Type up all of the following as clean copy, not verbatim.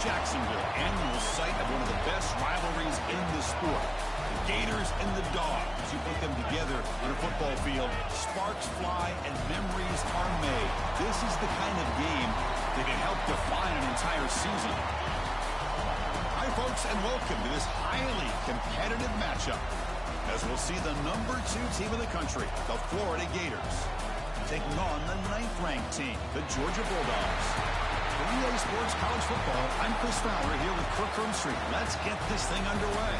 Jacksonville, annual site of one of the best rivalries in the sport. The Gators and the Dogs. You put them together on a football field, sparks fly and memories are made. This is the kind of game that can help define an entire season. Hi, folks, and welcome to this highly competitive matchup, as we'll see the number 2 team in the country, the Florida Gators, taking on the 9th-ranked team, the Georgia Bulldogs. For EA Sports College Football, I'm Chris Fowler here with Kirk Street. Let's get this thing underway.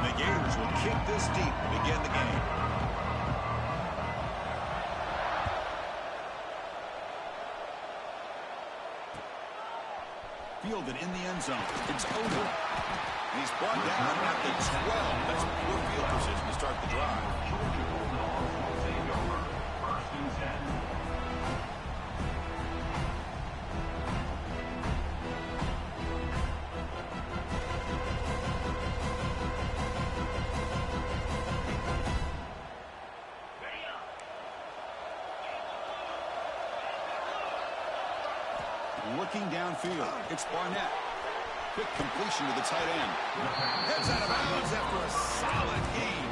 The Gators will kick this deep to begin the game. Fielded in the end zone. It's over. And he's brought down at the 12. That's poor field position to start the drive. Looking downfield, it's Barnett. Quick completion to the tight end. Heads out of bounds after a solid game.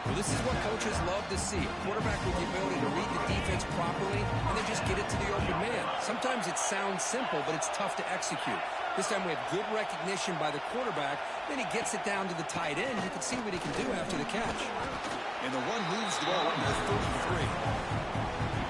Well, this is what coaches love to see. A quarterback with the ability to read the defense properly and then just get it to the open man. Sometimes it sounds simple, but it's tough to execute. This time we have good recognition by the quarterback. Then he gets it down to the tight end. You can see what he can do after the catch. And the one moves the ball up to 33.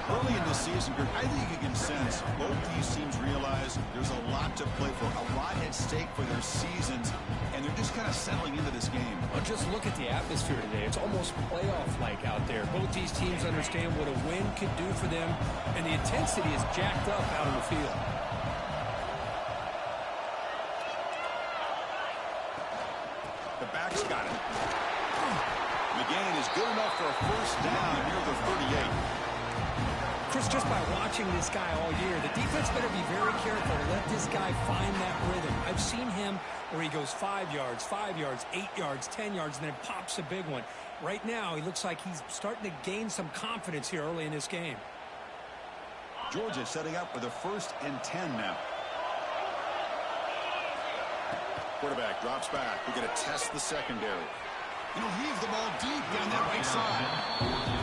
Early in the season, I think you can sense both these teams realize there's a lot to play for, a lot at stake for their seasons, and they're just kind of settling into this game. Well, just look at the atmosphere today. It's almost playoff-like out there. Both these teams understand what a win could do for them, and the intensity is jacked up out on the field. The back's got it. The gain is good enough for a first down near the 38. Chris, just by watching this guy all year, the defense better be very careful to let this guy find that rhythm. I've seen him where he goes 5 yards, 8 yards, 10 yards, and then pops a big one. Right now, he looks like he's starting to gain some confidence here early in this game. Georgia setting up for the 1st and 10 now. Quarterback drops back. We're going to test the secondary. He'll heave the ball deep down that right side.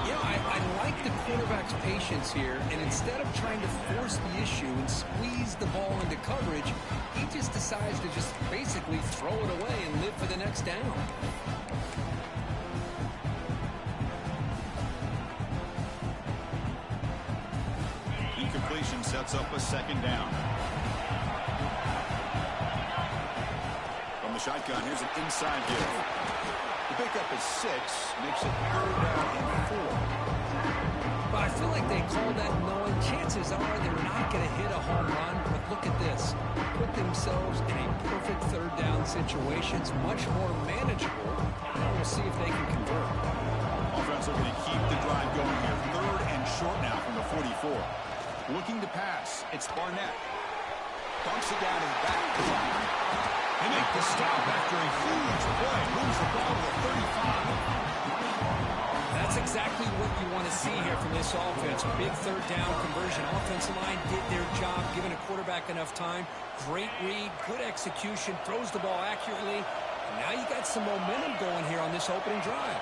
You know, I like the quarterback's patience here, and instead of trying to force the issue and squeeze the ball into coverage, he just decides to just basically throw it away and live for the next down. Incompletion sets up a 2nd down. From the shotgun, here's an inside give. The pickup is 6, makes it 3rd down and 4. But I feel like they call that knowing chances are they're not going to hit a home run. But look at this. Put themselves in a perfect 3rd down situation. It's much more manageable. And we'll see if they can convert. Offense looking to keep the drive going here. 3rd and short now from the 44. Looking to pass. It's Barnett. Bunks it down and back. They make the stop after a huge play. Moves the ball to the 35. That's exactly what you want to see here from this offense. Big 3rd down conversion. Offensive line did their job, giving a quarterback enough time. Great read, good execution, throws the ball accurately. And now you got some momentum going here on this opening drive.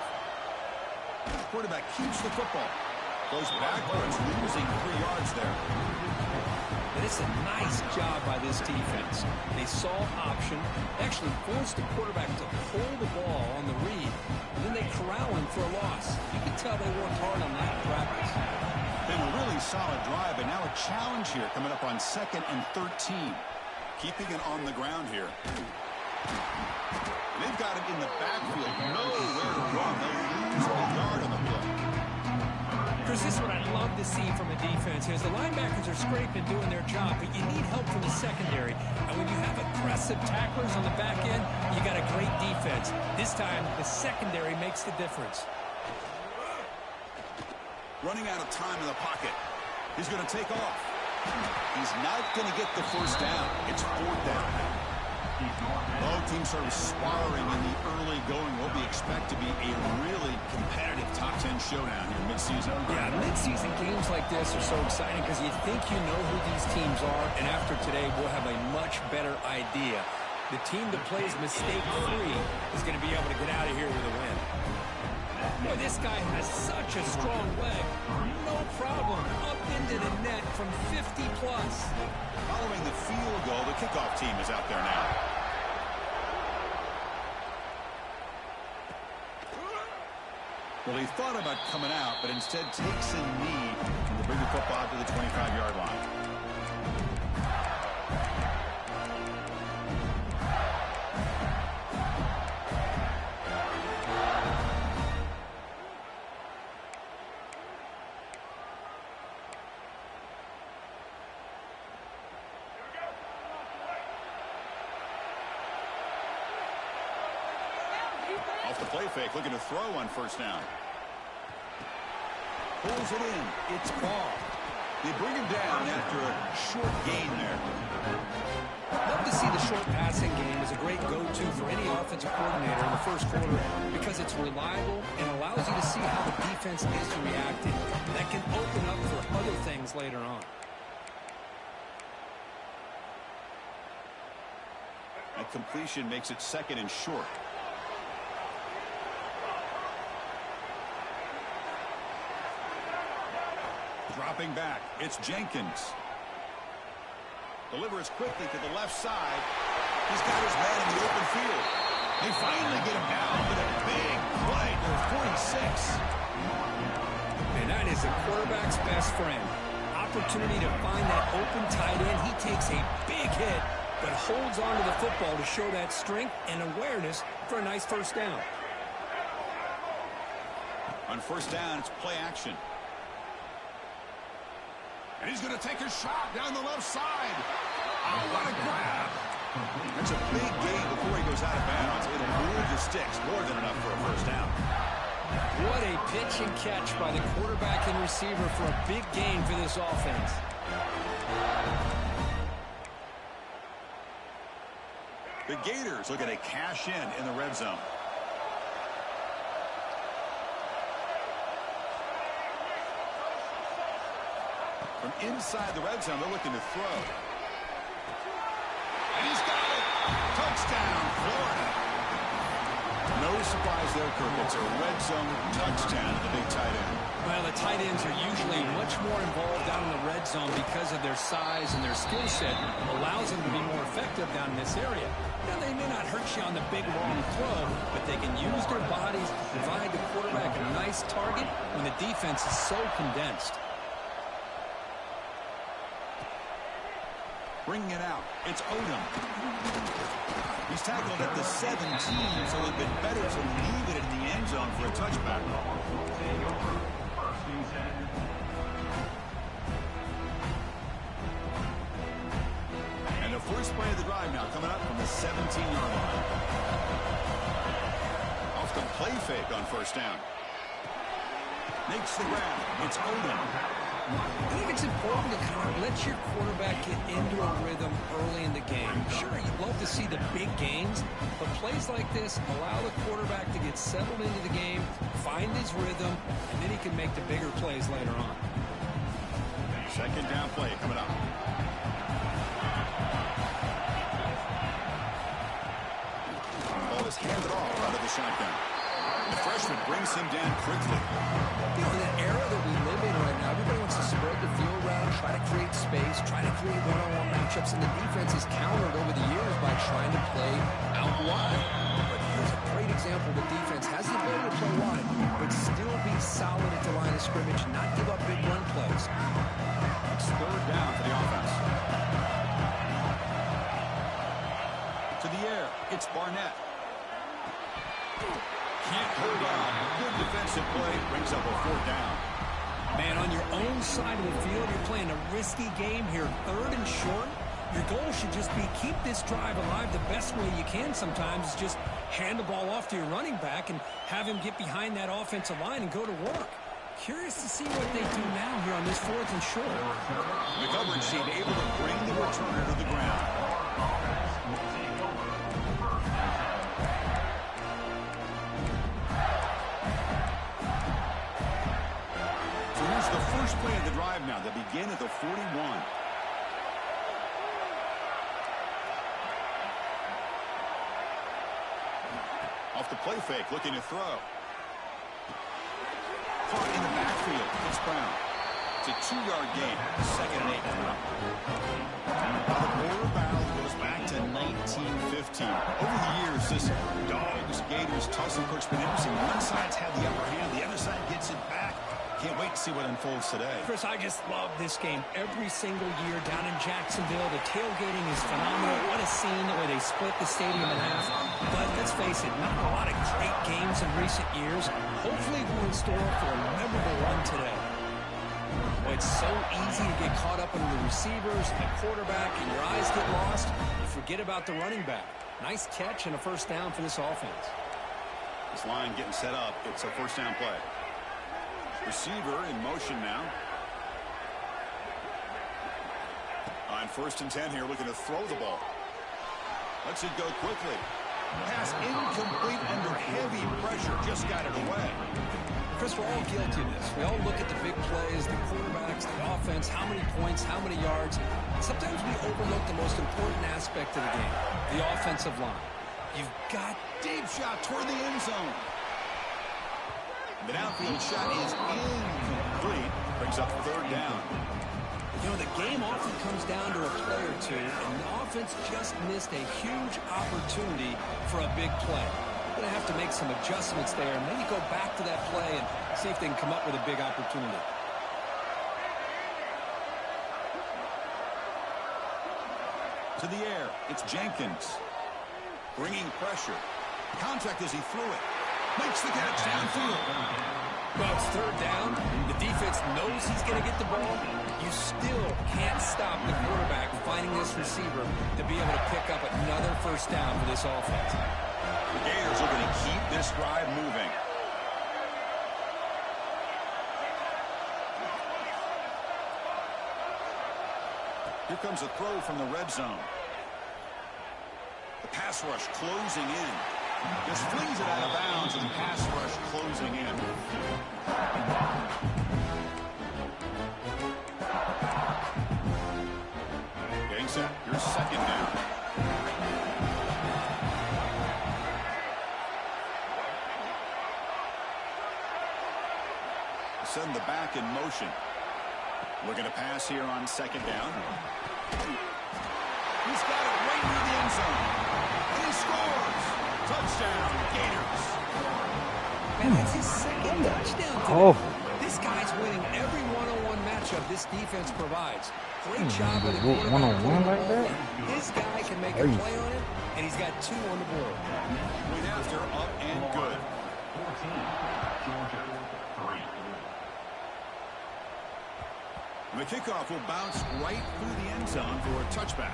Quarterback keeps the football. Goes backwards, losing 3 yards there. But it's a nice job by this defense. They saw option, actually forced the quarterback to hold the ball on the read, and then they corral him for a loss. You can tell they worked hard on that in practice. Been a really solid drive, but now a challenge here coming up on 2nd and 13. Keeping it on the ground here. They've got it in the backfield. Nowhere to run. They'll lose a yard on the play. Chris, this is what I love to see from a defense. As the linebackers are scraping, doing their job, but you need help from the secondary. And when you have aggressive tacklers on the back end, you got a great defense. This time, the secondary makes the difference. Running out of time in the pocket. He's going to take off. He's not going to get the first down. It's fourth down now. Both teams sort of sparring in the early going. What we expect to be a really competitive top 10 showdown here mid-season. Yeah, mid-season games like this are so exciting because you think you know who these teams are, and after today we'll have a much better idea. The team that plays mistake-free is going to be able to get out of here with a win. Boy, this guy has such a strong leg. No problem. Up into the net from 50-plus. Following the field goal, the kickoff team is out there now. Well, he thought about coming out, but instead takes a knee to bring the football to the 25-yard line. Off the play fake, looking to throw on first down. Pulls it in. It's ball. They bring him down after a short gain there. Love to see the short passing game as a great go-to for any offensive coordinator in the first quarter because it's reliable and allows you to see how the defense is reacting. That can open up for other things later on. That completion makes it second and short. Dropping back, it's Jenkins. Delivers quickly to the left side. He's got his man in the open field. They finally get him down with a big play to 46. And that is a quarterback's best friend. Opportunity to find that open tight end. He takes a big hit, but holds on to the football to show that strength and awareness for a nice first down. On first down, it's play action. And he's going to take a shot down the left side. Oh, what a grab. That's a big gain before he goes out of bounds. It'll move the sticks, more than enough for a first down. What a pitch and catch by the quarterback and receiver for a big gain for this offense. The Gators looking to cash in the red zone. From inside the red zone, they're looking to throw. And he's got it. Touchdown, Florida. No surprise there, Kirk. It's a red zone touchdown to the big tight end. Well, the tight ends are usually much more involved down in the red zone because of their size and their skill set. Allows them to be more effective down in this area. Now, they may not hurt you on the big long throw, but they can use their bodies to provide the quarterback a nice target when the defense is so condensed. Bringing it out. It's Odom. He's tackled at the 17, so it'd been better to leave it in the end zone for a touchback. And the first play of the drive now coming up from the 17-yard line. Off the play fake on first down. Makes the grab. It's Odom. I think it's important to kind of let your quarterback get into a rhythm early in the game. Sure, you'd love to see the big gains, but plays like this allow the quarterback to get settled into the game, find his rhythm, and then he can make the bigger plays later on. Second down play coming up. Ball is handed off out of the shotgun. The freshman brings him down quickly. You know, in that era that we live in right now, everybody wants to spread the field around, try to create space, try to create one-on-one matchups, and the defense is countered over the years by trying to play out wide. But here's a great example. The defense has the ability to play wide, but still be solid at the line of scrimmage, not give up big run plays. It's third down for the offense. To the air, it's Barnett. Can't hold on. Good defensive play. Brings up a fourth down. Man, on your own side of the field, you're playing a risky game here. Third and short. Your goal should just be keep this drive alive the best way you can sometimes is just hand the ball off to your running back and have him get behind that offensive line and go to work. Curious to see what they do now here on this 4th and short. The coverage team able to bring the returner to the ground. So here's the first play of the drive now. They begin at the 41. Off the play fake, looking to throw. Caught in the backfield. It's Brown. It's a 2-yard gain. 2nd and 8 now. The border battle goes back to 1915. Over the years, this Dogs-Gators tussle push been interesting. One side's had the upper hand. The other side gets it back. Can't wait to see what unfolds today. Chris, I just love this game. Every single year down in Jacksonville, the tailgating is phenomenal. What a scene the way they split the stadium in half. But let's face it, not a lot of great games in recent years. Hopefully we're in store for a memorable one today. Well, it's so easy to get caught up in the receivers and the quarterback, and your eyes get lost. You forget about the running back. Nice catch and a first down for this offense. This line getting set up. It's a first down play. Receiver in motion now. On 1st and 10 here, looking to throw the ball. Lets it go quickly. Pass incomplete under heavy pressure. Just got it away. Chris, we're all guilty of this. We all look at the big plays, the quarterbacks, the offense, how many points, how many yards. Sometimes we overlook the most important aspect of the game, the offensive line. You've got deep shot toward the end zone. The downfield shot is incomplete. Brings up 3rd down. You know, the game often comes down to a play or two, and the offense just missed a huge opportunity for a big play. Going to have to make some adjustments there, and maybe go back to that play and see if they can come up with a big opportunity. To the air, it's Jenkins. Bringing pressure. Contact as he threw it. Makes the catch downfield. Well, it's 3rd down. The defense knows he's going to get the ball. You still can't stop the quarterback finding this receiver to be able to pick up another first down for this offense. The Gators are going to keep this drive moving. Here comes a throw from the red zone. The pass rush closing in. Just flings it out of bounds, and the pass rush closing in. Getting set. Here's 2nd down. Send the back in motion. Looking to pass here on 2nd down. He's got it right near the end zone. And he scores. Touchdown, Gators. Man, that's his 2nd touchdown today. This guy's winning every one-on-one matchup this defense provides. Great job of the quarterback. One-on-one like that? This guy can make a play on it, and he's got 2 on the board. Went after, up and good. 14, Georgia, 3. The kickoff will bounce right through the end zone for a touchback.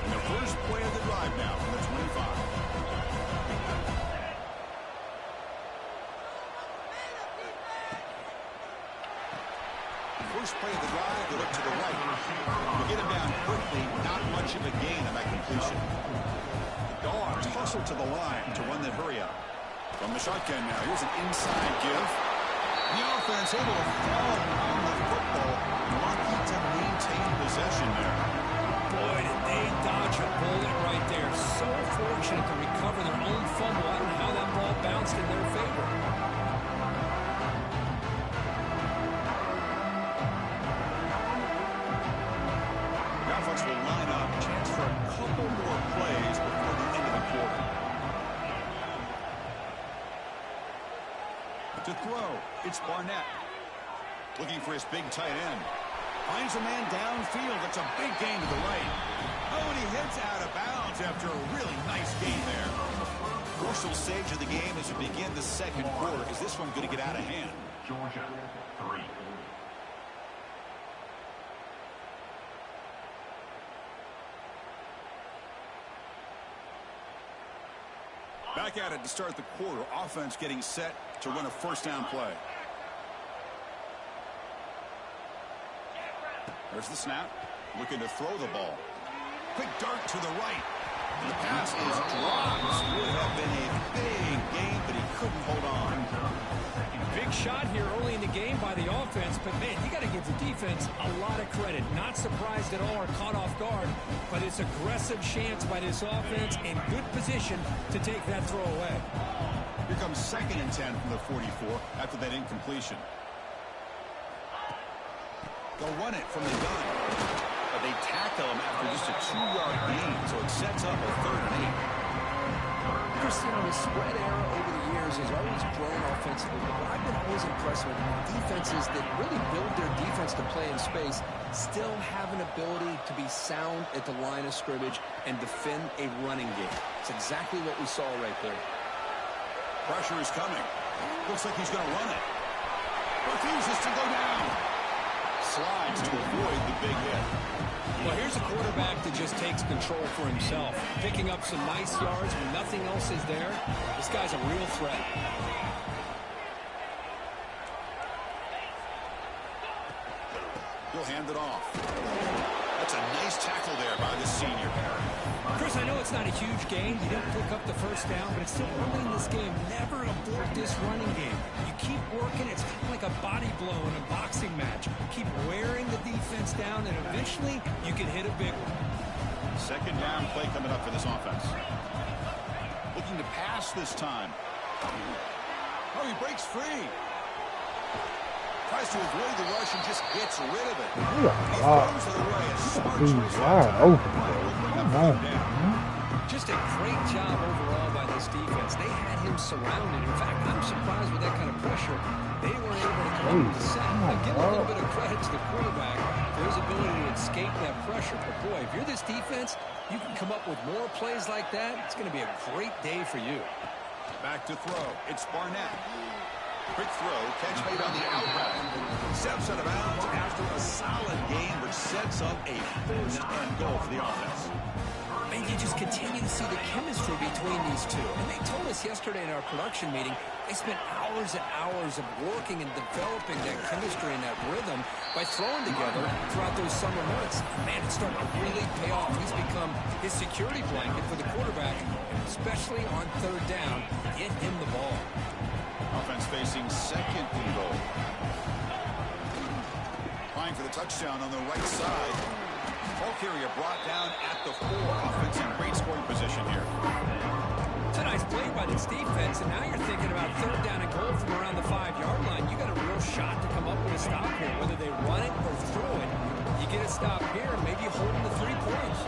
And the first play of the drive now from the 25. First play of the drive, they look to the right. To get him down quickly, not much of a gain on that completion. The Dogs hustle to the line to run that hurry up. From the shotgun now, here's an inside give. The offense able to fall on the football, lucky to maintain possession there. Boy, did they dodge a bullet right there. So fortunate to recover their own fumble. I don't know how that ball bounced in their favor. Will line up, chance for a couple more plays before the end of the quarter. To throw, it's Barnett. Looking for his big tight end. Finds a man downfield. That's a big gain to the right. Oh, and he hits out of bounds after a really nice gain there. Crucial stage of the game as we begin the 2nd quarter. Is this one going to get out of hand? Georgia, 3. Back at it to start the quarter. Offense getting set to run a first down play. There's the snap. Looking to throw the ball. Quick dart to the right. And the pass is dropped. Would have been a big gain, but he couldn't hold on. Big shot here early in the game by the offense, but man, you got to give the defense a lot of credit. Not surprised at all or caught off guard, but it's aggressive chance by this offense in good position to take that throw away. Here comes 2nd and 10 from the 44 after that incompletion. They'll run it from the gun, but they tackle him after just a 2-yard gain, so it sets up a 3rd and 8. Christian, the spread era over the years has always grown offensively, but I've been always impressed with defenses that really build their defense to play in space, still have an ability to be sound at the line of scrimmage and defend a running game. It's exactly what we saw right there. Pressure is coming. Looks like he's going to run it. Refuses to go down. Slides to avoid the big hit. Well, here's a quarterback that just takes control for himself, picking up some nice yards when nothing else is there. This guy's a real threat. He'll hand it off. That's a nice tackle there by the senior. Chris, I know it's not a huge gain. You didn't pick up the first down, but it's still early in this game. Never abort this running game. You keep working. It's kind of like a body blow in a boxing match. Keep wearing the defense down, and eventually you can hit a big one. 2nd down play coming up for this offense. Looking to pass this time. Oh, he breaks free. Tries to avoid the rush and just gets rid of it. He throws it away. A smart choice. Just a great job overall by this defense. They had him surrounded. In fact, I'm surprised with that kind of pressure. They were able to come up with the sack. I give a little bit of credit to the quarterback for his ability to escape that pressure. But boy, if you're this defense, you can come up with more plays like that. It's going to be a great day for you. Back to throw. It's Barnett. Quick throw, catch made on the out route. Steps out of bounds after a solid gain, which sets up a 1st and goal for the offense. And you just continue to see the chemistry between these two. And they told us yesterday in our production meeting, they spent hours and hours of working and developing that chemistry and that rhythm by throwing together throughout those summer months. Man, it's starting to really pay off. He's become his security blanket for the quarterback, especially on 3rd down. Get him the ball. Offense facing 2nd and goal. Trying for the touchdown on the right side. Ball carrier brought down at the 4. Offense in great scoring position here. It's a nice play by this defense, and now you're thinking about 3rd down and goal from around the 5-yard line. You got a real shot to come up with a stop here. Whether they run it or throw it, you get a stop here, and maybe you hold them to 3 points.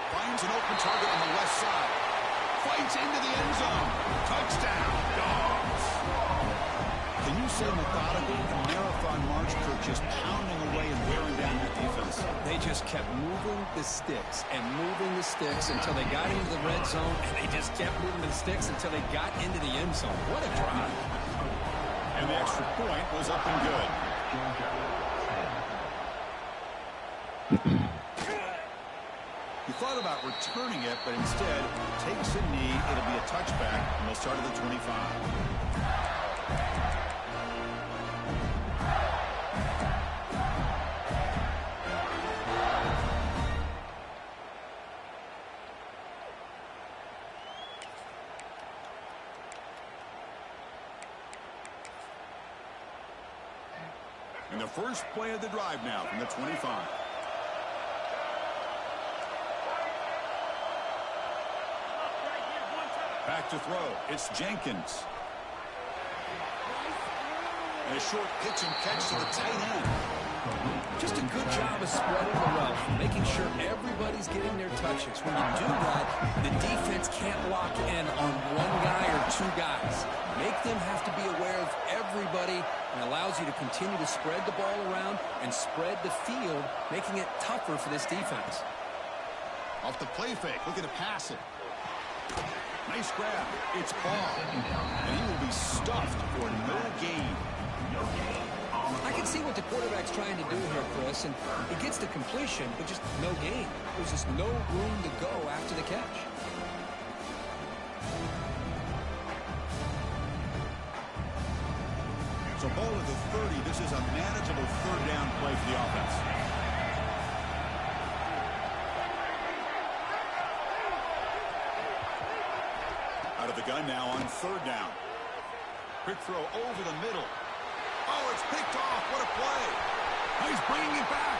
Finds an open target on the left side. Fights into the end zone. Touchdown, Dogs. Can you say methodical? Marathon march, Kirk, just pounding away and wearing down that defense. They just kept moving the sticks and moving the sticks until they got into the red zone, and they just kept moving the sticks until they got into the end zone. What a drive. And the extra point was up and good. He thought about returning it, but instead takes a knee. It'll be a touchback, and they'll start at the 25. And the first play of the drive now from the 25. Back to throw. It's Jenkins. And a short pitch and catch to the tight end. Just a good job of spreading the wealth, making sure everybody's getting their touches. When you do that, the defense can't lock in on one guy or 2 guys. Make them have to be aware of everybody, and allows you to continue to spread the ball around and spread the field, making it tougher for this defense. Off the play fake, looking to pass it. Nice grab. It's Ball. And he will be stuffed for no gain. I can see what the quarterback's trying to do here, Chris, and he gets the completion, but just no gain. There's just no room to go after the catch. So ball at the 30. This is a manageable third down play for the offense. Out of the gun now on third down. Quick throw over the middle. Oh, it's picked off. What a play. Oh, he's bringing it back.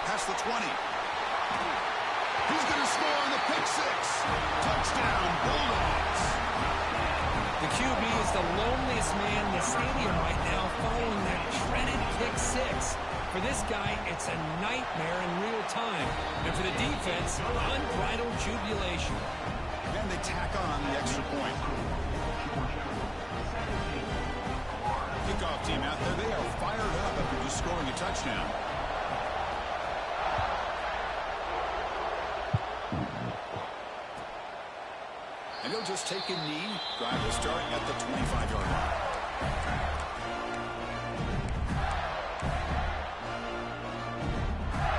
Past the 20. He's going to score on the pick six. Touchdown, Bulldogs. The QB is the loneliest man in the stadium right now following that dreaded pick six. For this guy, it's a nightmare in real time. And for the defense, unbridled jubilation. And they tack on the extra point. Kickoff team out there, they are fired up after just scoring a touchdown. And he'll just take a knee. Drive is starting at the 25-yard line.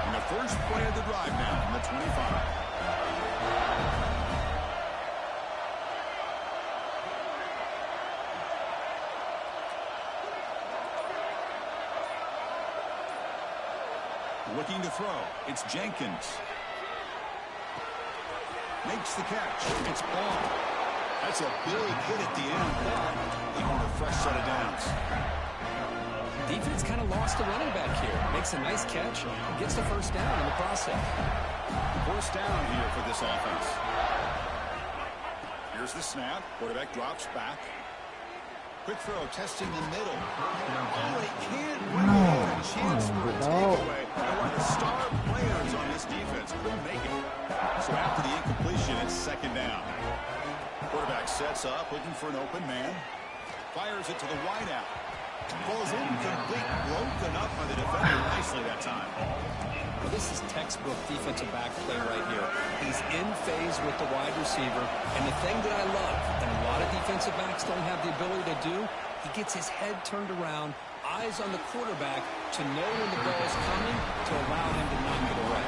And the first play of the drive now from the 25. Looking to throw. It's Jenkins. Makes the catch. It's Ball. That's a big hit at the end, but they want a fresh set of downs. Defense kind of lost the running back here. Makes a nice catch and gets the first down in the process. First down here for this offense. Here's the snap. Quarterback drops back. Quick throw, testing the middle. Oh, they can't win it. A chance for a takeaway. And one of the star players on this defense couldn't make it. So after the incompletion, it's second down. Quarterback sets up, looking for an open man. Fires it to the wideout. Falls incomplete, broken up by the defender nicely that time. Well, this is textbook defensive back play right here. He's in phase with the wide receiver. And the thing that I love, that a lot of defensive backs don't have the ability to do, he gets his head turned around, eyes on the quarterback to know when the ball is coming to allow him to knock it away.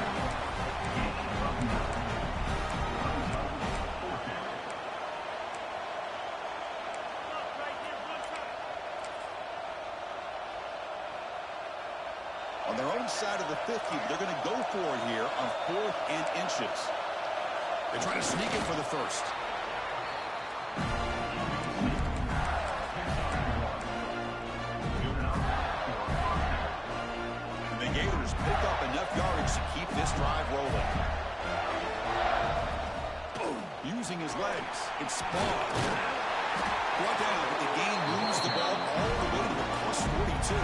On their own side of the 50, they're going to go for it here on 4th and inches. They try to sneak it for the first. And the Gators pick up enough yardage to keep this drive rolling. Using his legs, it's Ball. Brought down, but the game moves the ball all the way to the +42.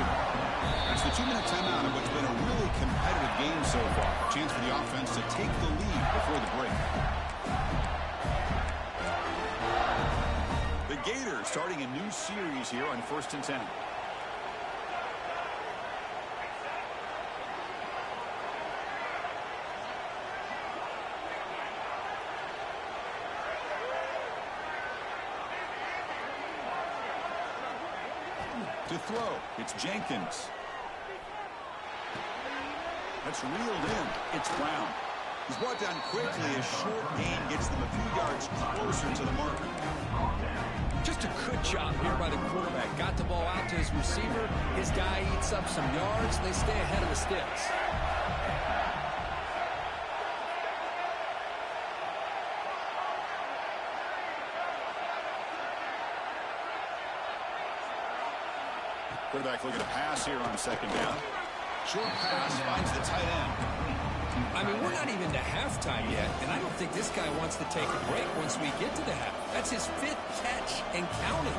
It's the 2-minute timeout of what's been a really competitive game so far. A chance for the offense to take the lead before the break. The Gators starting a new series here on 1st and 10. To throw, it's Jenkins. That's reeled in. It's Brown. He's brought down quickly. A short gain gets them a few yards closer to the mark. Just a good job here by the quarterback. Got the ball out to his receiver. His guy eats up some yards. They stay ahead of the sticks. Quarterback looking to pass here on second down. Short pass finds the tight end. I mean, we're not even to halftime yet, and I don't think this guy wants to take a break once we get to the half. That's his 5th catch and counting.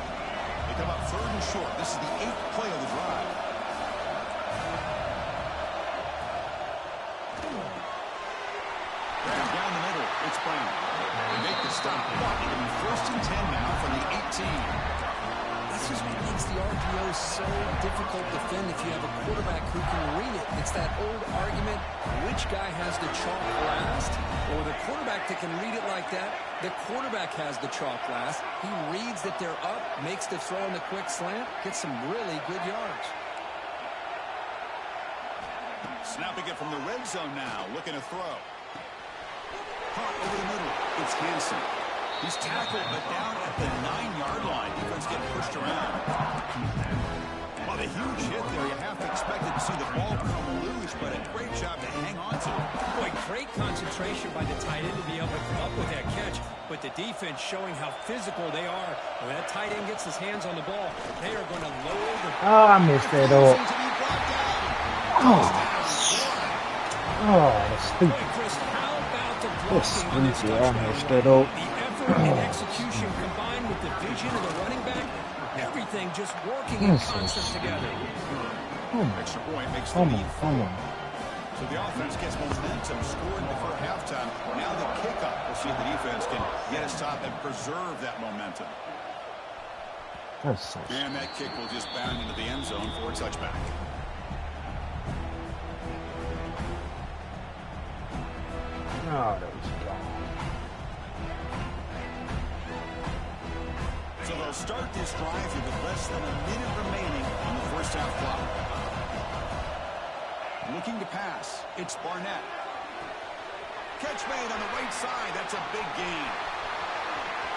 They come up 3rd and short. This is the 8th play of the drive. Down the middle, it's Brown. They make the stop. It'll be 1st and 10 now from the 18. This is what makes the RPO so difficult to defend if you have a quarterback who can read it. It's that old argument, which guy has the chalk last? Or the quarterback that can read it like that, the quarterback has the chalk last. He reads that they're up, makes the throw in the quick slant, gets some really good yards. Snapping it from the red zone now, looking to throw. Caught over the middle. It's Hansen. He's tackled, but down at the 9-yard line. Defense getting pushed around. Well, a huge hit there. You have to expect it to see the ball come loose, but a great job to hang on to it. Boy, great concentration by the tight end to be able to come up with that catch, but the defense showing how physical they are. When that tight end gets his hands on the ball, they are going to lower the... Oh, I missed it all. Oh, stupid. Boy, Chris, how about the That's blocking on this stupid. I touchdown missed run? it all. The effort and execution combined with the vision of the running back, everything just working in concert together. Extra point makes the lead. So the offense gets momentum, scoring before halftime. Now the kickoff. We'll see if the defense can get a stop and preserve that momentum. That's so And that kick will just bound into the end zone for a touchback. Oh, that was gone. So they'll start this drive with less than a minute remaining on the first half clock. Looking to pass. It's Barnett. Catch made on the right side. That's a big gain.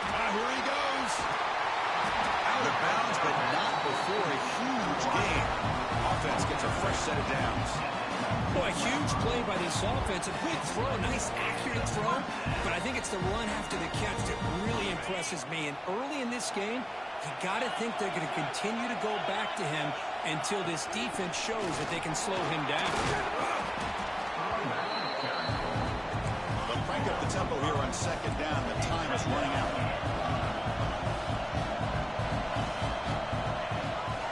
Here he goes. Out of bounds, but not before a huge gain. Offense gets a fresh set of downs. Boy, a huge play by this offense. A good throw, nice accurate throw. But I think it's the run after the catch that really impresses me. And early in this game, you got to think they're going to continue to go back to him until this defense shows that they can slow him down. They'll crank up the tempo here on second down. The time is running out.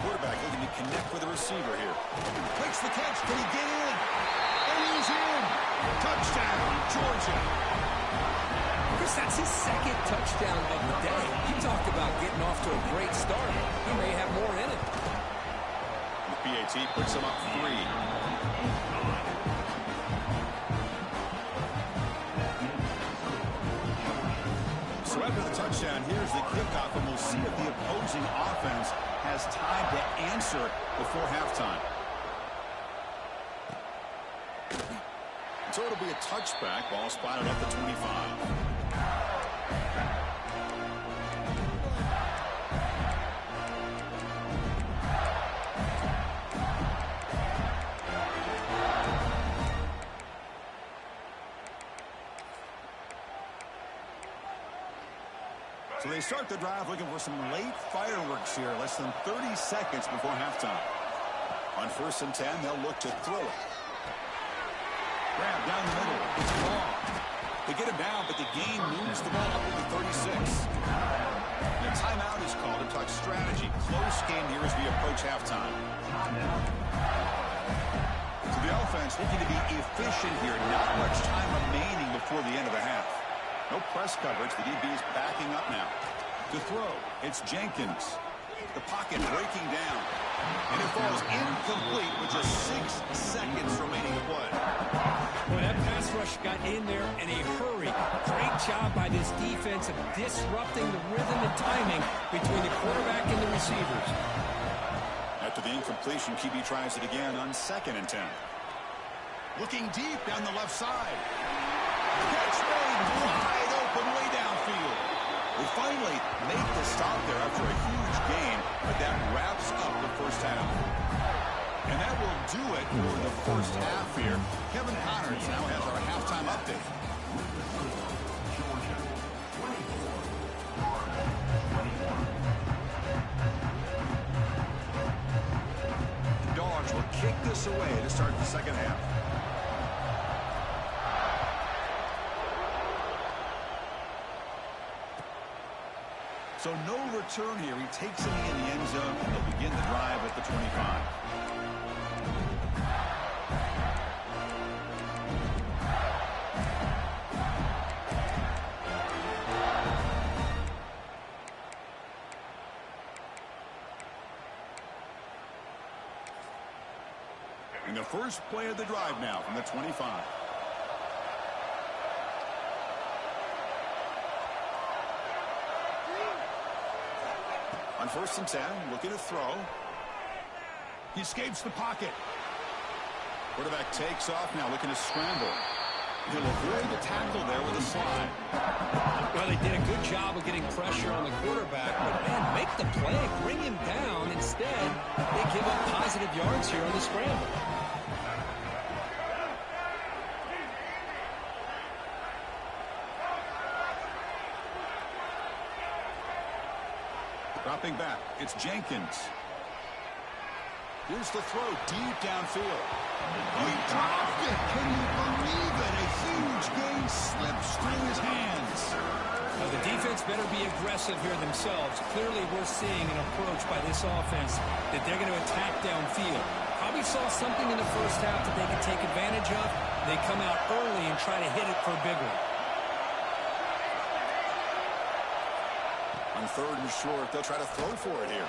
Quarterback looking to connect with the receiver here. Makes the catch. Can he get in? And he's in. Touchdown, Georgia. Chris, that's his second touchdown of the day. You talked about getting off to a great start. He may have more in it. The PAT puts him up 3. So after the touchdown, here's the kickoff, and we'll see if the opposing offense has time to answer before halftime. So it'll be a touchback. Ball spotted at the 25. So they start the drive looking for some late fireworks here. Less than 30 seconds before halftime. On 1st and 10, they'll look to throw it. Grab down the middle. It's long. They get him down, but the gain moves the ball up to 36. The timeout is called to talk strategy. Close game here as we approach halftime. So the offense looking to be efficient here. Not much time remaining before the end of the half. No press coverage. The DB is backing up now. To throw, it's Jenkins. The pocket breaking down. And it falls incomplete with just 6 seconds remaining to play. Well, that pass rush got in there in a hurry. Great job by this defense of disrupting the rhythm and timing between the quarterback and the receivers. After the incompletion, QB tries it again on 2nd and 10. Looking deep down the left side. Catch made wide open way downfield. We finally make the stop there after a huge gain, but that wraps up the first half. And that will do it for the first half here. Kevin Connors now has our halftime update. Dogs will kick this away to start the second half. So no return here. He takes him in the end zone, and they'll begin the drive at the 25. And the first play of the drive now from the 25. On 1st and 10, looking to throw. He escapes the pocket. Quarterback takes off now, looking to scramble. He'll avoid the tackle there with a slide. Well, they did a good job of getting pressure on the quarterback, but, man, make the play, bring him down. Instead, they give up positive yards here on the scramble. Dropping back, it's Jenkins. Here's the throw deep downfield. Oh, he dropped it. Can you believe it? A huge gain slips through his hands. Now, the defense better be aggressive here themselves. Clearly, we're seeing an approach by this offense that they're going to attack downfield. Probably saw something in the first half that they could take advantage of. They come out early and try to hit it for a big one. On third and short, they'll try to throw for it here.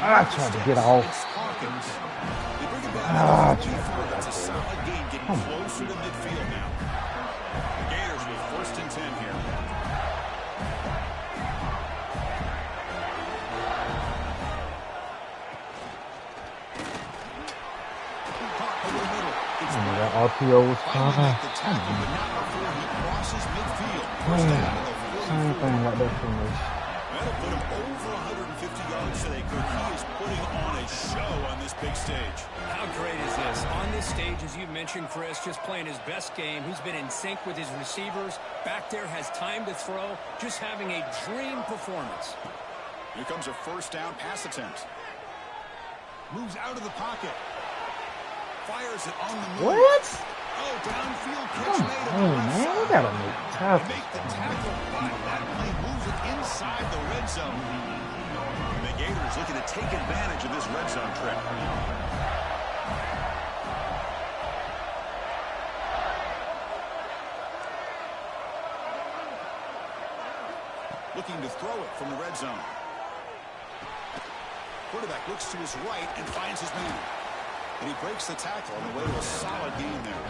I tried to get off. They bring it back. That's a solid gain, getting closer to midfield now. The Gators with 1st and 10 here. Over the middle. It's That RPO was fine. the tackle, but not before he crosses midfield. Same thing like that for me. That'll put him over 150 yards today, Kirk. He is putting on a show on this big stage. How great is this? On this stage, as you mentioned, Chris, just playing his best game. He's been in sync with his receivers. Back there, has time to throw. Just having a dream performance. Here comes a 1st down pass attempt. Moves out of the pocket. Fires it on the move. What? Oh, downfield catch Come made on, man. We gotta make tough. Make the tackle, but that play moves it inside the red zone. The Gators looking to take advantage of this red zone trip. Looking to throw it from the red zone. Quarterback looks to his right and finds his man. And he breaks the tackle on the way to a solid gain there.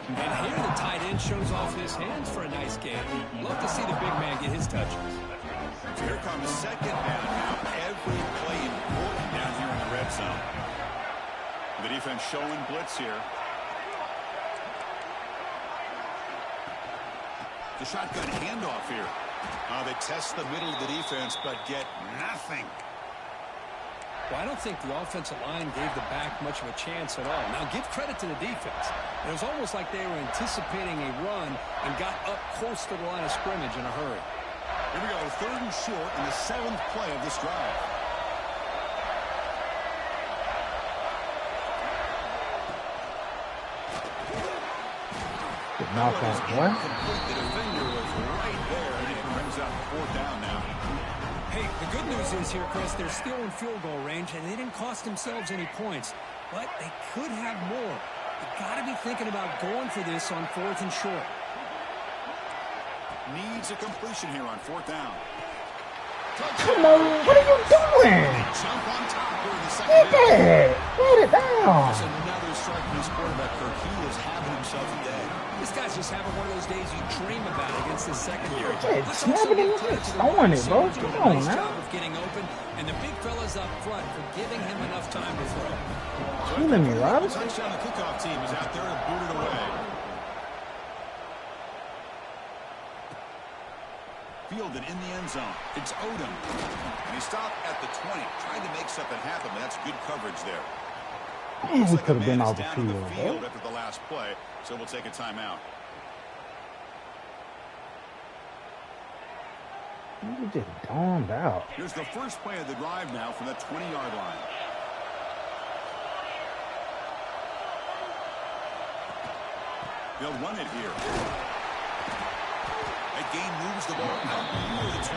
And here the tight end shows off his hands for a nice game. Love to see the big man get his touches. So here comes 2nd down now. Every play important down here in the red zone. The defense showing blitz here. The shotgun handoff here. They test the middle of the defense, but get nothing. Well, I don't think the offensive line gave the back much of a chance at all. Now, give credit to the defense. It was almost like they were anticipating a run and got up close to the line of scrimmage in a hurry. Here we go, 3rd and short in the 7th play of this drive. Good knock out, boy. The defender was right there, and it brings up 4th down now. Hey, the good news is here, Chris, they're still in field goal range, and they didn't cost themselves any points. But they could have more. You've got to be thinking about going for this on 4th and short. Needs a completion here on 4th down. Come on, what are you doing? Jump on top here in the second Get half. that. Put it down. That's another strike from this quarterback, Kirk. He is having himself a day. This guy's just having one of those days you dream about against the secondary. Yeah, Let's snap also it in give the credit face. to the Throwing wide it, bro. receivers doing Come a on nice now. job of getting open, and the big fellas up front for giving him enough time to throw. Killing me, Robert. Touchdown, the kickoff team is out there to boot it away. Fielded in the end zone. It's Odom. And he stopped at the 20, trying to make something happen, but that's good coverage there. Man, he Looks like could a have been man out is the down on field, the bro. field after the last play, so we'll take a timeout. You just dawned out. Here's the first play of the drive now from the 20-yard line. They'll run it here. That gain moves the ball out near the 25.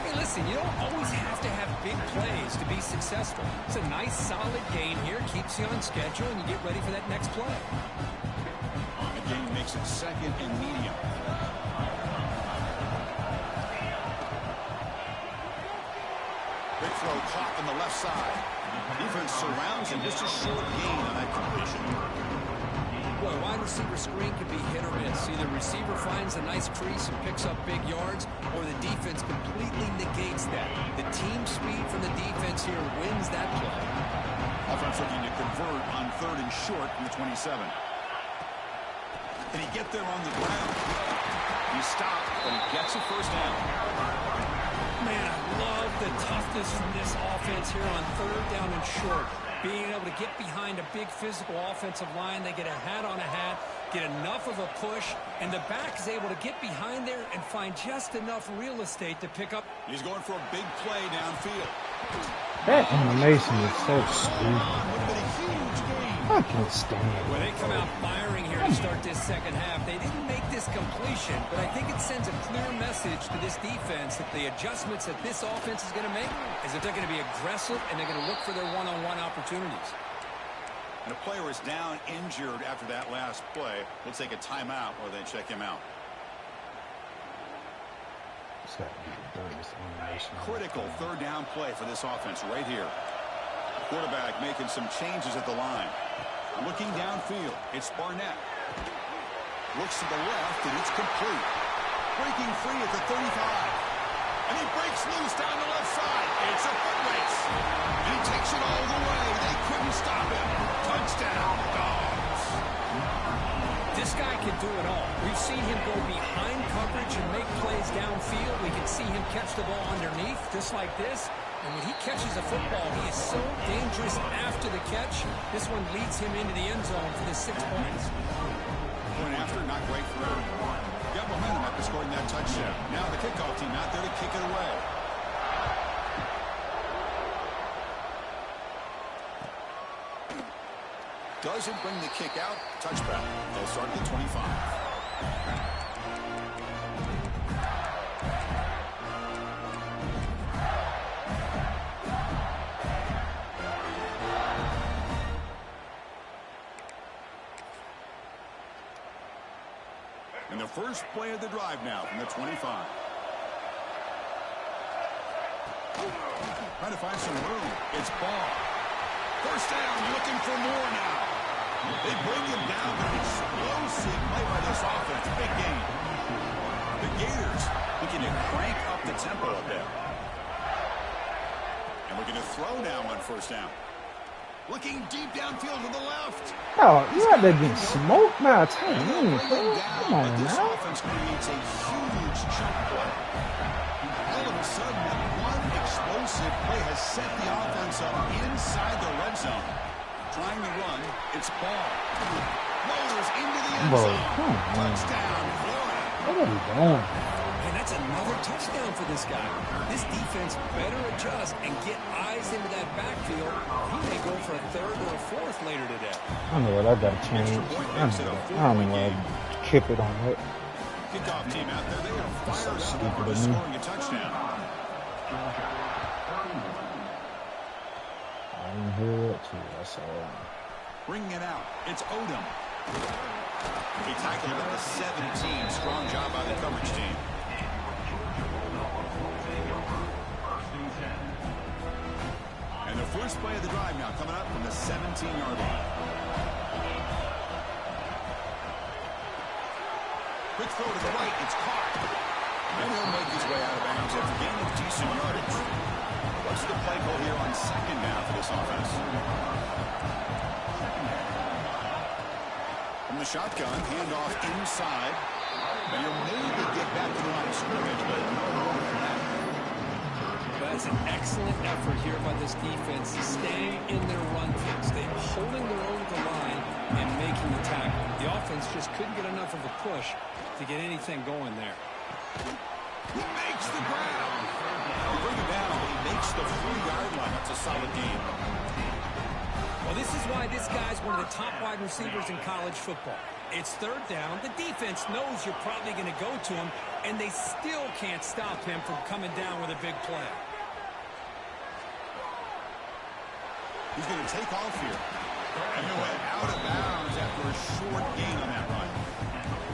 Hey, listen, you don't always have to have big plays to be successful. It's a nice, solid gain here. Keeps you on schedule, and you get ready for that next play. The gain makes it 2nd and medium. Big throw caught on the left side. Defense surrounds him. Just a short gain on that completion. Boy, wide receiver screen can be hit or miss. Either receiver finds a nice crease and picks up big yards, or the defense completely negates that. The team speed from the defense here wins that play. Offense looking to convert on 3rd and short from the 27. Can he get there on the ground? He stopped, but he gets a first down. Man, I love the toughness from this offense here on 3rd down and short. Being able to get behind a big physical offensive line. They get a hat on a hat, get enough of a push, and the back is able to get behind there and find just enough real estate to pick up. He's going for a big play downfield. That animation is so stupid. Would have been a huge gain. I can't stand it. When they come out firing here to start this second half, they didn't make this completion, but I think it sends a clear message to this defense that the adjustments that this offense is going to make is that they're going to be aggressive and they're going to look for their one-on-one opportunities. And a player is down injured after that last play. We'll take a timeout or they check him out. Critical 3rd down play for this offense right here. Quarterback making some changes at the line. Looking downfield, it's Barnett. Looks to the left, and it's complete. Breaking free at the 35. And he breaks loose down the left side. It's a foot race. He takes it all the way. They couldn't stop him. Touchdown, Dogs. This guy can do it all. We've seen him go behind coverage and make plays downfield. We can see him catch the ball underneath, just like this. And when he catches a football, he is so dangerous after the catch. This one leads him into the end zone for the 6 points. Point after, not great for him. Got momentum after scoring that touchdown. Now the kickoff team out there to kick it away. Doesn't bring the kick out. Touchback. They'll start at the 25. And the first play of the drive now from the 25. Trying to find some room. It's Ball. First down, looking for more now. They bring him down, but an explosive play by this offense. Big game. The Gators looking to crank up the tempo a bit. And looking to throw now on first down. Looking deep downfield to the left. Oh, you out there getting smoked now. Come on This now. offense creates a huge chunk play. All of a sudden, that one explosive play has set the offense up inside the red zone. Trying to run, it's Ball. Motors into the end zone. Touchdown, Florida. What are we doing? And that's another touchdown for this guy. This defense better adjust and get eyes into that backfield. He may go for a 3rd or a 4th later today. I know what I got to change. I don't know what I keep it on it. Kickoff team out there, they are fired stupid up for of me. scoring a touchdown. I didn't hear it too. That's all. Bringing it out, it's Odom. He tackled him at the 17. Strong job by the coverage team. And the first play of the drive now coming up from the 17-yard line. Quick throw to the right. It's caught. And he'll make his way out of bounds after gain of decent yardage. What's the play call here on second down for this offense? From the shotgun, handoff inside. And he'll maybe get back to the line of scrimmage, but no more than that. That's an excellent effort here by this defense, staying in their run kicks. They're holding their own at the line and making the tackle. The offense just couldn't get enough of a push to get anything going there. He makes the ground. He'll bring it down, but he makes the 3-yard line. That's a solid game. Well, this is why this guy's one of the top wide receivers in college football. It's 3rd down. The defense knows you're probably going to go to him, and they still can't stop him from coming down with a big play. He's going to take off here. And he went out of bounds after a short gain on that run.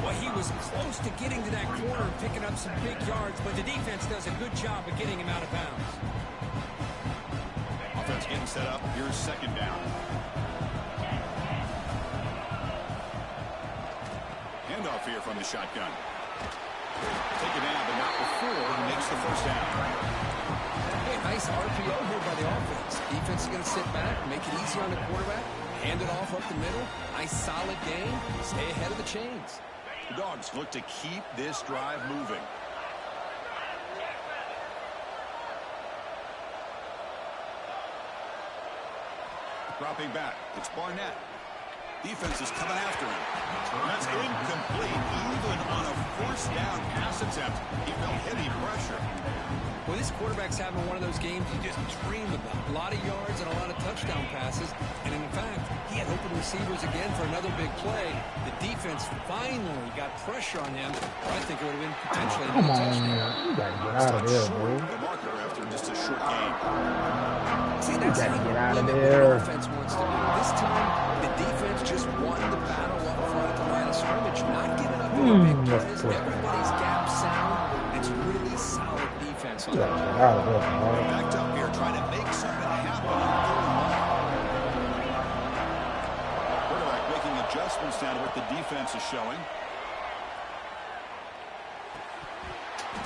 Well, he was close to getting to that corner and picking up some big yards, but the defense does a good job of getting him out of bounds. Offense getting set up. Here's second down. Handoff here from the shotgun. Take it down, but not before he makes the first down. Hey, nice RPO here by the offense. Defense is going to sit back, make it easy on the quarterback, hand it off up the middle. Nice, solid game. Stay ahead of the chains. The Dogs look to keep this drive moving. Dropping back, it's Barnett. Defense is coming after him. That's incomplete. Even on a first down pass attempt, he felt heavy pressure. Well, this quarterback's having one of those games you just dream about. A lot of yards and a lot of touchdown passes. And in fact, he had open receivers again for another big play. The defense finally got pressure on him. I think it would have been potentially a touchdown. You gotta get out of there, bro. The marker after just a short game. See, that's how you limit what the offense wants to do. This time, the defense just won the battle up front at the line of scrimmage, not giving up any big plays. Everybody's gap sound. It's really solid defense on that. Backed up here, trying to make something happen on third and long. Quarterback making adjustments now to what the defense is showing.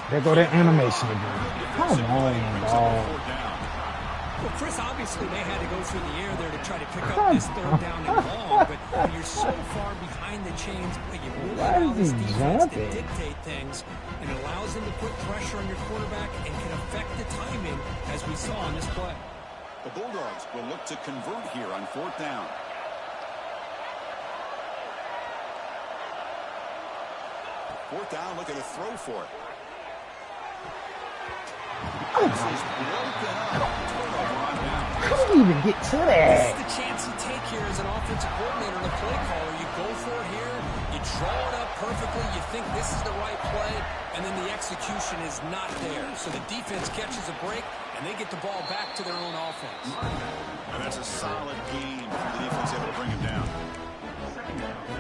There go that animation again. Come on, dog. Well, Chris, obviously they had to go through the air there to try to pick up this third down and long, but when you're so far behind the chains, you really allow this defense to dictate things, and it allows them to put pressure on your quarterback and can affect the timing, as we saw on this play. The Bulldogs will look to convert here on fourth down. Fourth down, look at a throw for it. This is broken up. Turnover on down. Couldn't even get to This that. is the chance you take here as an offensive coordinator and a play caller. You go for it here, you draw it up perfectly, you think this is the right play, and then the execution is not there. So the defense catches a break, and they get the ball back to their own offense. And that's a solid game for the defense able to bring him down.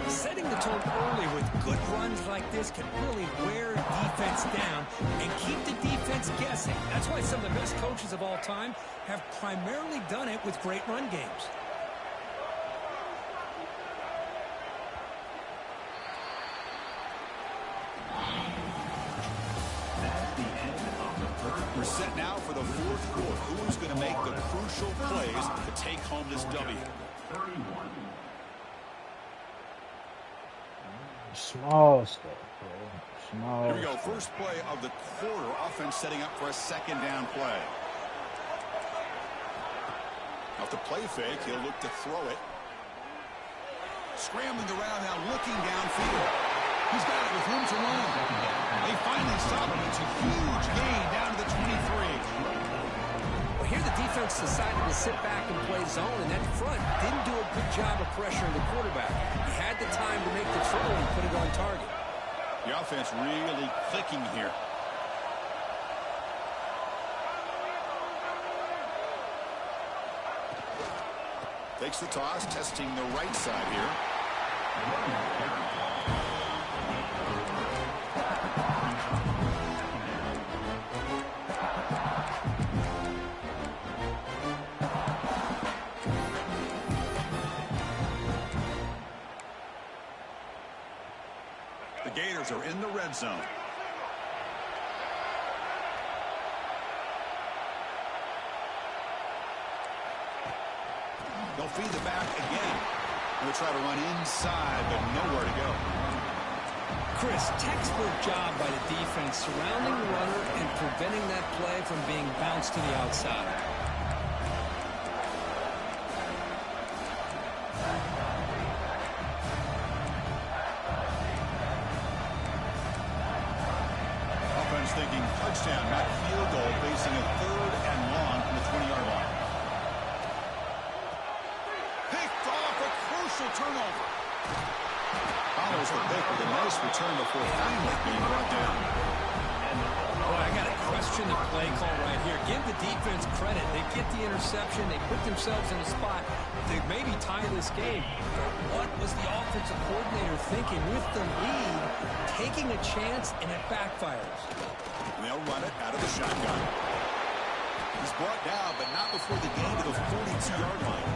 Setting the tone early with good runs like this can really wear defense down and keep the defense guessing. That's why some of the best coaches of all time have primarily done it with great run games. We're set now for the fourth quarter. Who's going to make the crucial plays to take home this W? Small stuff, bro. Small. Here we go. First play of the quarter. Offense setting up for a second down play. Off the play fake, he'll look to throw it. Scrambling around now, looking downfield. He's got it with room to run. They finally stop him. It's a huge gain down to the 23. Well, here the defense decided to sit back and play zone, and that front didn't do a good job of pressuring the quarterback. He had the time to make the throw and put it on target. The offense really clicking here. Takes the toss, testing the right side here. The Gators are in the red zone. They'll feed the back again. They'll try to run inside, but nowhere to go. Chris, textbook job by the defense surrounding the runner and preventing that play from being bounced to the outside. Offense thinking touchdown, not field goal, facing a third and long from the 20-yard line. Picked off, a crucial turnover. Follows the pick with a nice return before finally being brought down. Boy, I got to question the play call right here. Give the defense credit. They get the interception. They put themselves in a spot to maybe tie this game. What was the offensive coordinator thinking with the lead, taking a chance, and it backfires? And they'll run it out of the shotgun. He's brought down, but not before the gain to the 42-yard line.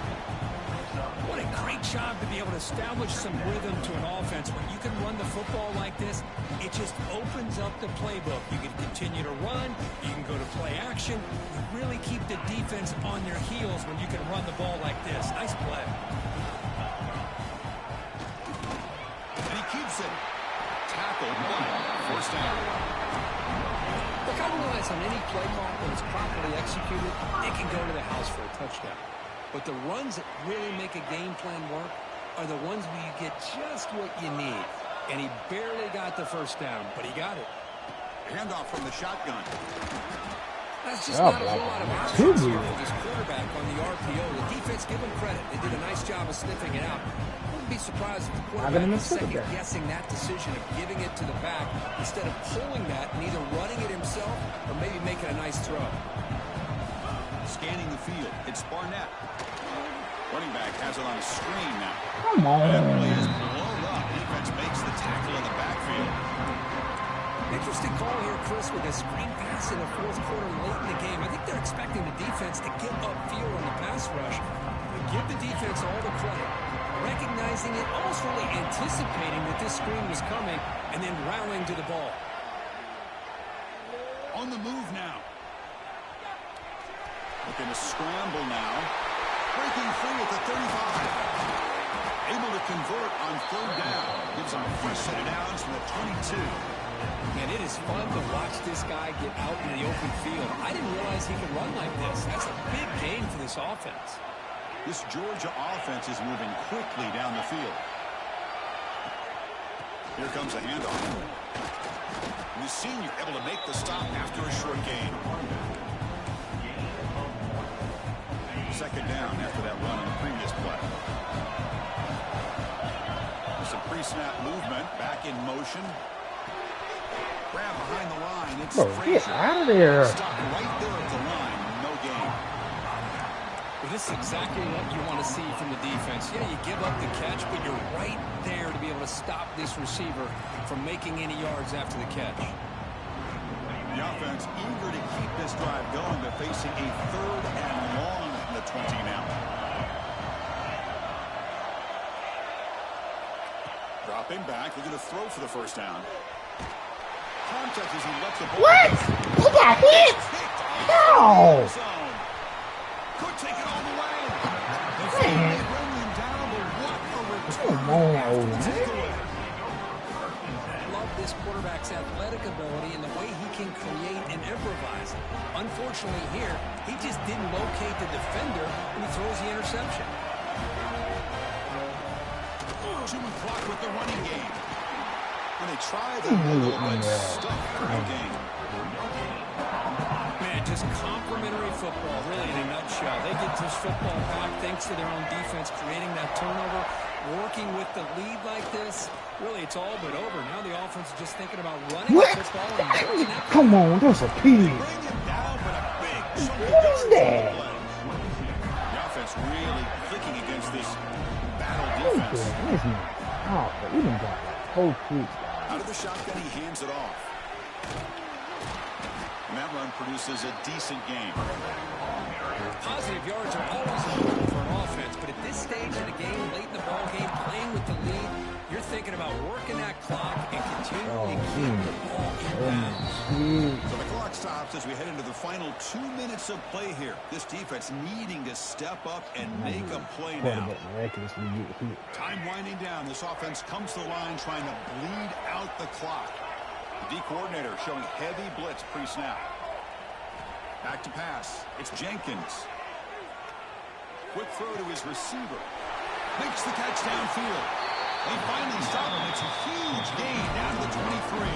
What a great job to be able to establish some rhythm to an offense. When you can run the football like this, it just opens up the playbook. You can continue to run. You can go to play action. You really keep the defense on their heels when you can run the ball like this. Nice play. And he keeps it. Tackled. First down. Look, I realize on any play call, when it's properly executed, it can go to the house for a touchdown. But the runs that really make a game plan work are the ones where you get just what you need. And he barely got the first down, but he got it. Handoff from the shotgun. That's just not a whole lot of options here for this quarterback on the RPO. The defense, give him credit. They did a nice job of sniffing it out. I wouldn't be surprised if the quarterback is second-guessing that decision of giving it to the back instead of pulling that and either running it himself or maybe making a nice throw. Scanning the field. It's Barnett. Running back has it on a screen now. Come on. That play is blown up. Defense makes the tackle in the backfield. Interesting call here, Chris, with a screen pass in the fourth quarter late in the game. I think they're expecting the defense to get upfield on the pass rush. But give the defense all the credit. Recognizing it, almost really anticipating that this screen was coming, and then rallying to the ball. On the move now. Looking to scramble now. Breaking free at the 35. Able to convert on third down. Gives him a fresh set of downs from the 22. And it is fun to watch this guy get out in the open field. I didn't realize he could run like this. That's a big gain for this offense. This Georgia offense is moving quickly down the field. Here comes a handoff. The senior able to make the stop after a short gain. Second down after that run on the previous play. Some pre-snap movement, back in motion. Grab behind the line. It's Get out of there. Stop right there at the line. No gain. Well, this is exactly what you want to see from the defense. Yeah, you give up the catch, but you're right there to be able to stop this receiver from making any yards after the catch. The offense eager to keep this drive going, but facing a third and long in the 20 now. Dropping back, looking to throw for the first down. Contact as he lets the ball. What? He got hit? No. Could take it all the way. They bring him down, but what a return. Come on, I love this quarterback's athletic ability and the way he can create and improvise. Unfortunately here, he just didn't locate the defender when he throws the interception. Human clock with the running game. When they try the middle, but stuck. No gain. Man, just complimentary football, really in a nutshell. They get this football back thanks to their own defense, creating that turnover, working with the lead like this. Really, it's all but over. Now the offense is just thinking about running the football. And come on, there's a pig. Bring him down, but a big What is that? The offense really clicking against this battle defense. Oh, but we done got whole pig. Out of the shotgun, he hands it off. And that run produces a decent game. Positive yards are always important for an offense, but at this stage of the game, late in the ball game, playing with the lead, you're thinking about working that clock and continuing to keep the ball in bounds. So the clock stops as we head into the final 2 minutes of play here. This defense needing to step up and make a play now. Time winding down. This offense comes to the line trying to bleed out the clock. The D coordinator showing heavy blitz pre-snap. Back to pass. It's Jenkins. Quick throw to his receiver. Makes the catch downfield. They finally stop him. It's a huge gain down to the 23.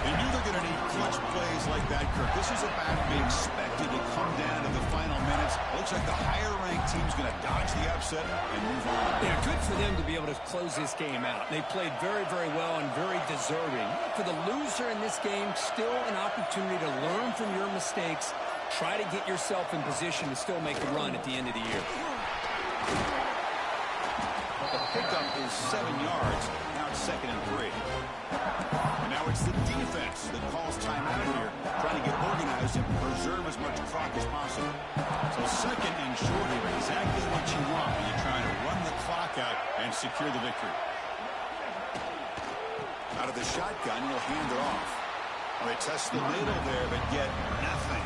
They knew they're going to need clutch plays like that, Kirk. This is a battle we expected to come down to the final minutes. Looks like the higher-ranked team's going to dodge the upset and move on. Yeah, good for them to be able to close this game out. They played very, very well and very deserving. For the loser in this game, still an opportunity to learn from your mistakes. Try to get yourself in position to still make a run at the end of the year. The pickup is 7 yards. Now it's 2nd and 3. And now it's the defense that calls timeout here, trying to get organized and preserve as much clock as possible. So Second and short is exactly what you want when you're trying to run the clock out and secure the victory. Out of the shotgun, he'll hand it off. Well, they test the middle there, but get nothing.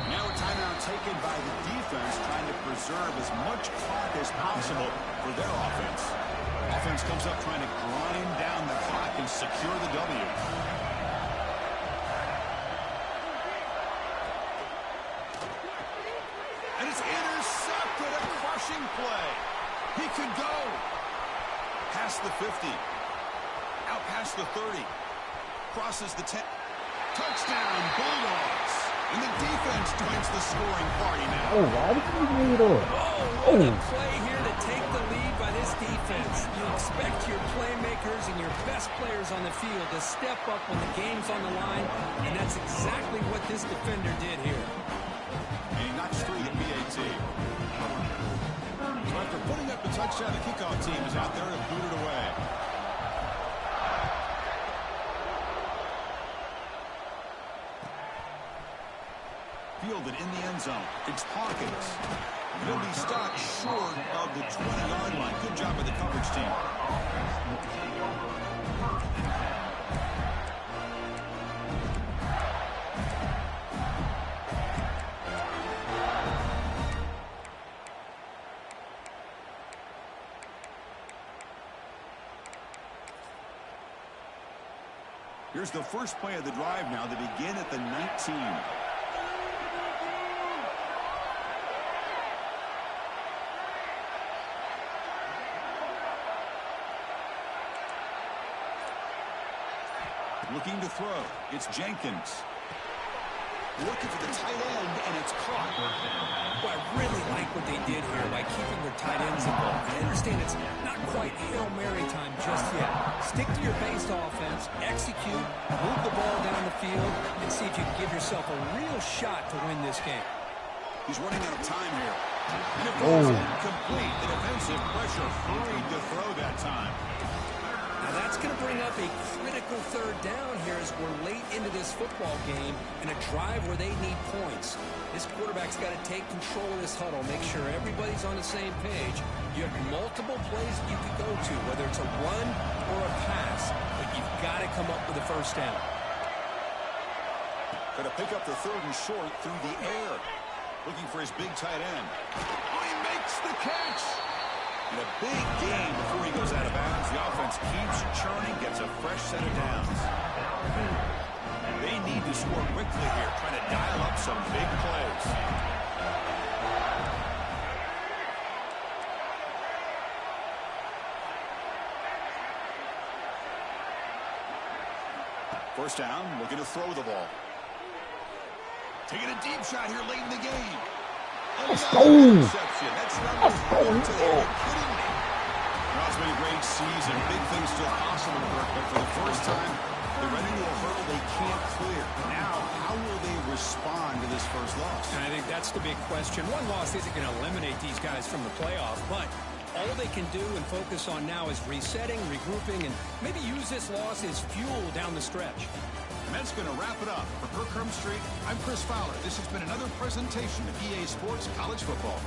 Now a timeout taken by the defense, trying to preserve as much clock as possible for their offense. Offense comes up trying to grind down the clock and secure the W. And it's intercepted, a crushing play. He could go past the 50, out past the 30, crosses the 10. Touchdown, Bulldogs. And the defense joins the scoring party now. Oh, why did you lead up? Oh, what a play here to take the lead by this defense. You expect your playmakers and your best players on the field to step up when the game's on the line, and that's exactly what this defender did here. And he knocks through the PAT. So after putting up the touchdown, the kickoff team is out there to boot it away. Fielded in the end zone. It's Hawkins. He'll be stopped short of the 20-yard line. Good job by the coverage team. Here's the first play of the drive now. They begin at the 19. Looking to throw. It's Jenkins. Looking for the tight end, and it's caught. Well, I really like what they did here by keeping their tight ends involved. I understand it's not quite Hail Mary time just yet. Stick to your based offense, execute, move the ball down the field, and see if you can give yourself a real shot to win this game. He's running out of time here. And it goes incomplete. The defensive pressure hurried to throw that time. Now that's going to bring up a critical third down here as we're late into this football game and a drive where they need points. This quarterback's got to take control of this huddle, make sure everybody's on the same page. You have multiple plays that you could go to, whether it's a run or a pass, but you've got to come up with a first down. Going to pick up the third and short through the air. Looking for his big tight end. Oh, he makes the catch. And a big gain before he goes out of bounds. The offense keeps churning, gets a fresh set of downs. They need to score quickly here, trying to dial up some big plays. First down, looking to throw the ball. Taking a deep shot here late in the game. Let's go. That's number 4 today. Are you kidding me? Well, it's been a great season. Big things still possible, but for the first time, they're running into a hurdle they can't clear. Now, how will they respond to this first loss? And I think that's the big question. One loss isn't going to eliminate these guys from the playoff, but all they can do and focus on now is resetting, regrouping, and maybe use this loss as fuel down the stretch. And that's going to wrap it up. For Kirk Street, I'm Chris Fowler. This has been another presentation of EA Sports College Football.